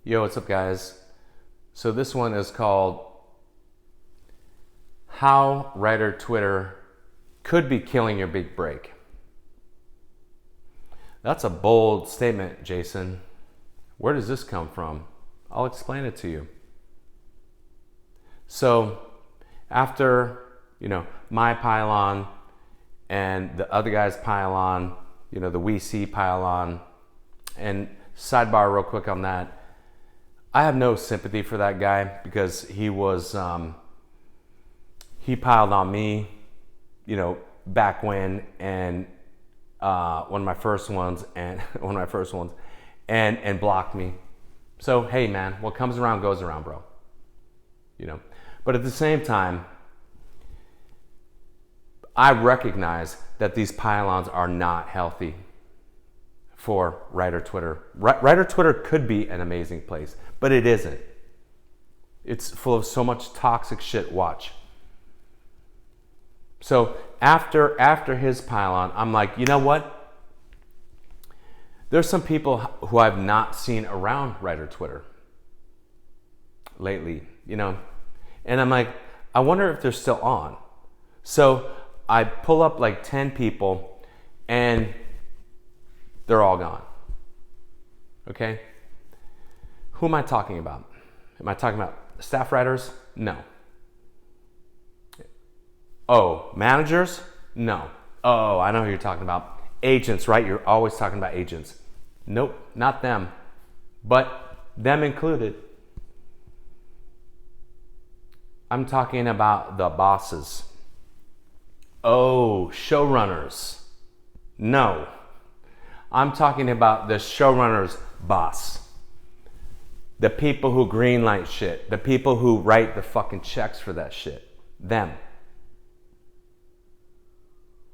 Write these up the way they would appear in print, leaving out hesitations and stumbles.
Yo, what's up, guys? So this one is called How Writer Twitter Could Be Killing Your Big Break. That's a bold statement, Jason. Where does this come from? I'll explain it to you. So after, my pylon and the other guy's pylon, the WeSee pylon, and sidebar real quick on that, I have no sympathy for that guy because he was, he piled on me, back when, and one of my first ones, and blocked me. So, hey man, what comes around goes around, bro. But at the same time, I recognize that these pylons are not healthy for writer Twitter. Writer Twitter could be an amazing place, but it isn't. It's full of so much toxic shit. Watch. So after his pylon, I'm like, you know what? There's some people who I've not seen around writer Twitter lately, and I'm like, I wonder if they're still on. So I pull up like 10 people and they're all gone. Okay? Who am I talking about? Am I talking about staff writers? No. Oh, managers? No. Oh, I know who you're talking about. Agents, right? You're always talking about agents. Nope, not them. But them included. I'm talking about the bosses. Oh, showrunners. No. I'm talking about the showrunner's boss. The people who greenlight shit. The people who write the fucking checks for that shit. Them.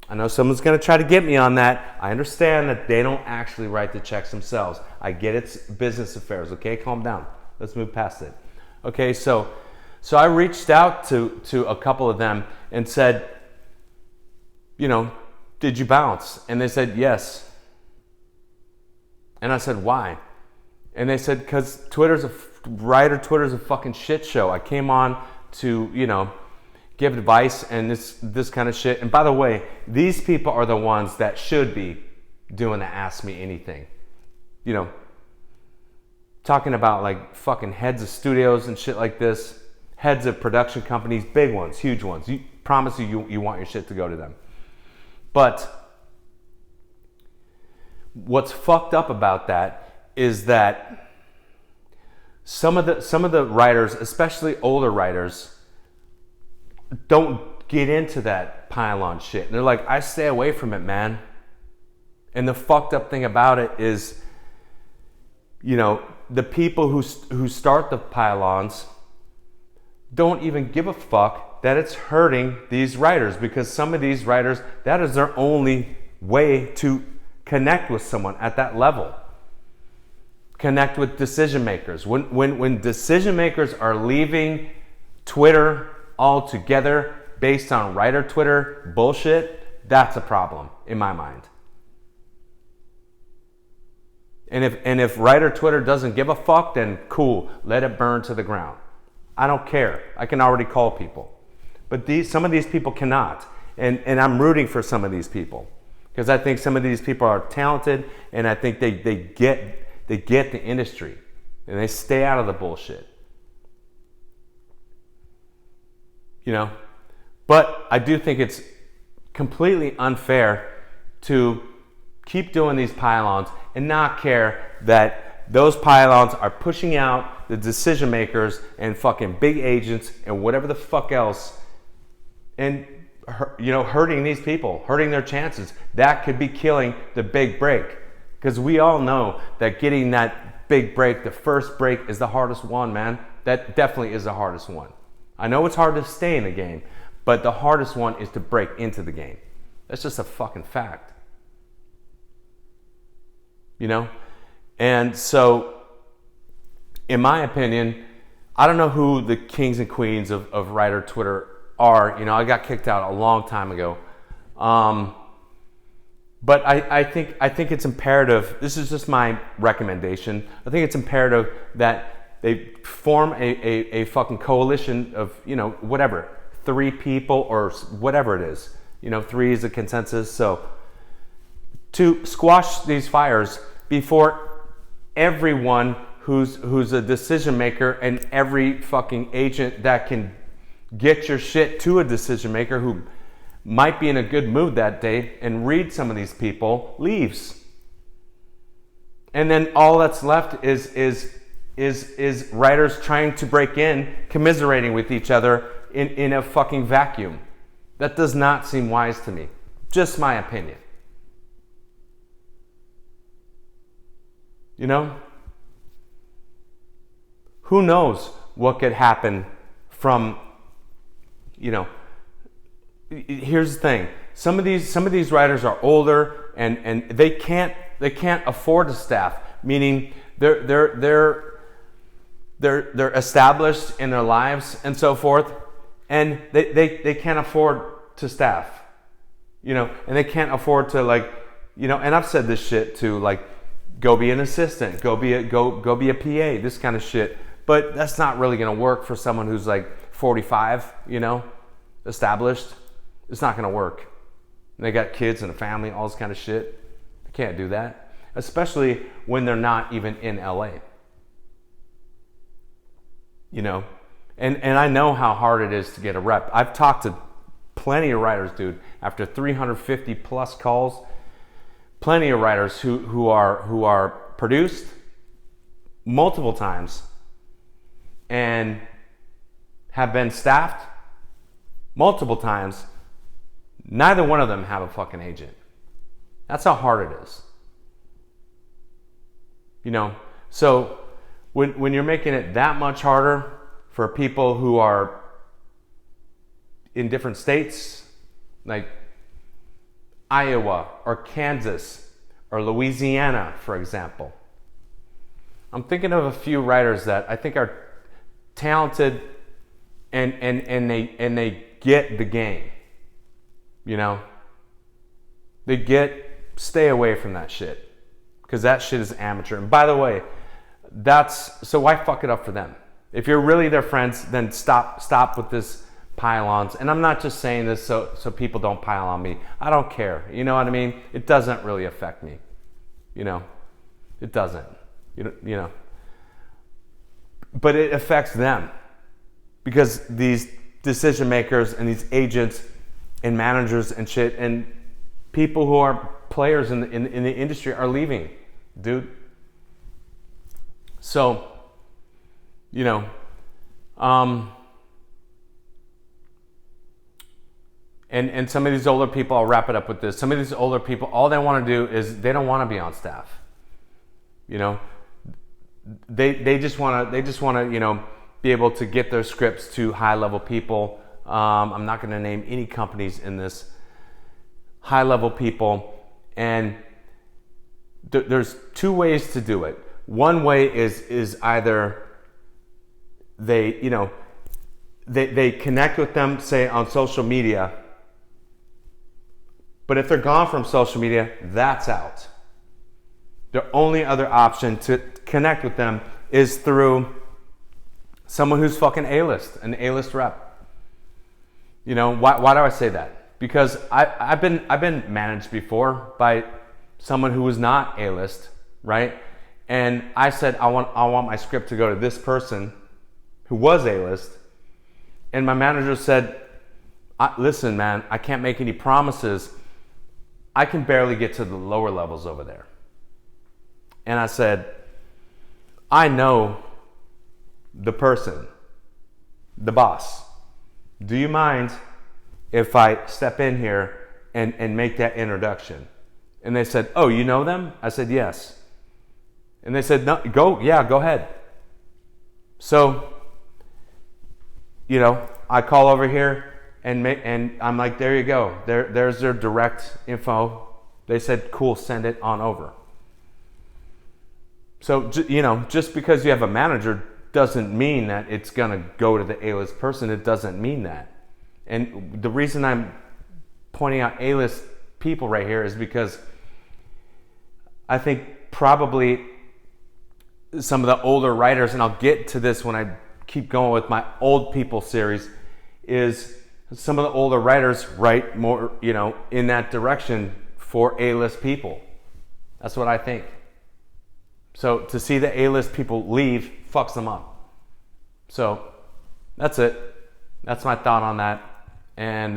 I know someone's going to try to get me on that. I understand that they don't actually write the checks themselves. I get it's business affairs, okay? Calm down. Let's move past it. Okay, so I reached out to a couple of them and said, did you bounce? And they said, yes. And I said, why? And they said, because Twitter's a fucking shit show. I came on to, give advice and this kind of shit. And by the way, these people are the ones that should be doing the Ask Me Anything. Talking about like fucking heads of studios and shit like this. Heads of production companies, big ones, huge ones. You promise you want your shit to go to them. But what's fucked up about that is that some of the writers, especially older writers, don't get into that pylon shit. And they're like, I stay away from it, man. And the fucked up thing about it is, the people who start the pylons don't even give a fuck that it's hurting these writers, because some of these writers, that is their only way to connect with someone at that level. Connect with decision makers. When decision makers are leaving Twitter altogether based on writer Twitter bullshit, that's a problem in my mind. And if writer Twitter doesn't give a fuck, then cool, let it burn to the ground. I don't care. I can already call people. But some of these people cannot. And I'm rooting for some of these people. Because I think some of these people are talented, and I think they get the industry. And they stay out of the bullshit. But I do think it's completely unfair to keep doing these pylons and not care that those pylons are pushing out the decision makers and fucking big agents and whatever the fuck else, and hurting these people, hurting their chances. That could be killing the big break, because we all know that getting that big break, the first break, is the hardest one, man. That definitely is the hardest one. I know it's hard to stay in the game, but the hardest one is to break into the game. That's just a fucking fact. And so, in my opinion, I don't know who the kings and queens of writer Twitter are. I got kicked out a long time ago. But I think it's imperative. This is just my recommendation. I think it's imperative that they form a fucking coalition of, you know, whatever, 3 people or whatever it is. You know, 3 is a consensus. So to squash these fires before everyone who's a decision maker and every fucking agent that can get your shit to a decision maker who might be in a good mood that day and read some of these people leaves. And then all that's left is writers trying to break in, commiserating with each other in a fucking vacuum. That does not seem wise to me. Just my opinion. You know? Who knows what could happen from, you know, here's the thing. Some of these writers are older and they can't afford a staff, meaning they're established in their lives and so forth, and they can't afford to staff, you know, and they can't afford to, like, you know, and I've said this shit too, like, go be an assistant, go be a PA, this kind of shit. But that's not really gonna work for someone who's like 45, you know, established. It's not gonna work. And they got kids and a family, all this kind of shit. They can't do that, especially when they're not even in LA. You know, and I know how hard it is to get a rep. I've talked to plenty of writers, dude, after 350 plus calls. Plenty of writers who are produced multiple times and have been staffed multiple times. Neither one of them have a fucking agent. That's how hard it is. You know, so when you're making it that much harder for people who are in different states, like Iowa or Kansas or Louisiana, for example. I'm thinking of a few writers that I think are talented and they get the game. You know? Stay away from that shit. Because that shit is amateur. And by the way, so why fuck it up for them? If you're really their friends, then stop with this pile-ons. And I'm not just saying this so people don't pile on me. I don't care. You know what I mean? It doesn't really affect me. You know? It doesn't. You know? But it affects them. Because these decision makers and these agents and managers and shit and people who are players in the industry are leaving, dude. So, you know, and some of these older people, I'll wrap it up with this. Some of these older people, all they want to do is they don't want to be on staff. You know, they just want to, you know, be able to get their scripts to high level people. I'm not going to name any companies in this. High level people, and there's 2 ways to do it. One way is either they, you know, they connect with them, say, on social media. But if they're gone from social media, that's out. The only other option to connect with them is through someone who's fucking A-list, an A-list rep. You know, why do I say that? Because I've been managed before by someone who was not A-list, right? And I said I want my script to go to this person who was A-list, and my manager said, "Listen, man, I can't make any promises. I can barely get to the lower levels over there." And I said, "I know the person, the boss. Do you mind if I step in here and make that introduction?" And they said, "Oh, you know them?" I said, "Yes." And they said, "No, go ahead." So, you know, I call over here and I'm like, "There you go. There's their direct info." They said, "Cool, send it on over." So, you know, just because you have a manager doesn't mean that it's gonna go to the A-list person. It doesn't mean that. And the reason I'm pointing out A-list people right here is because I think probably some of the older writers, and I'll get to this when I keep going with my old people series, is some of the older writers write more, in that direction for A-list people. That's what I think. So to see the A-list people leave fucks them up. So that's it. That's my thought on that. And,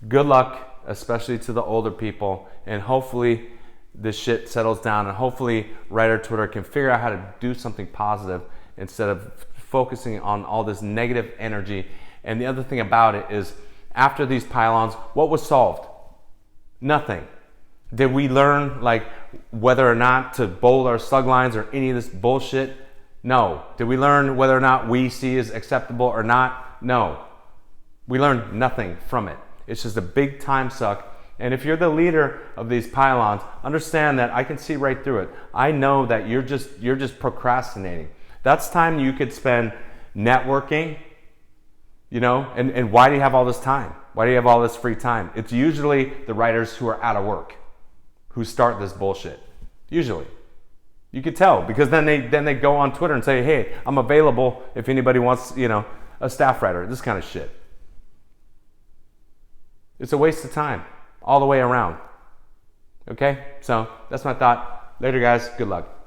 good luck, especially to the older people. And hopefully this shit settles down, and hopefully writer Twitter can figure out how to do something positive instead of focusing on all this negative energy. And the other thing about it is, after these pylons, what was solved? Nothing. Did we learn whether or not to bold our slug lines or any of this bullshit? No. Did we learn whether or not WEC is acceptable or not? No. We learned nothing from it. It's just a big time suck. And if you're the leader of these pylons, understand that I can see right through it. I know that you're just procrastinating. That's time you could spend networking, and why do you have all this time? Why do you have all this free time? It's usually the writers who are out of work who start this bullshit. Usually. You could tell, because then they go on Twitter and say, hey, I'm available if anybody wants, a staff writer, this kind of shit. It's a waste of time all the way around. Okay? So that's my thought. Later, guys. Good luck.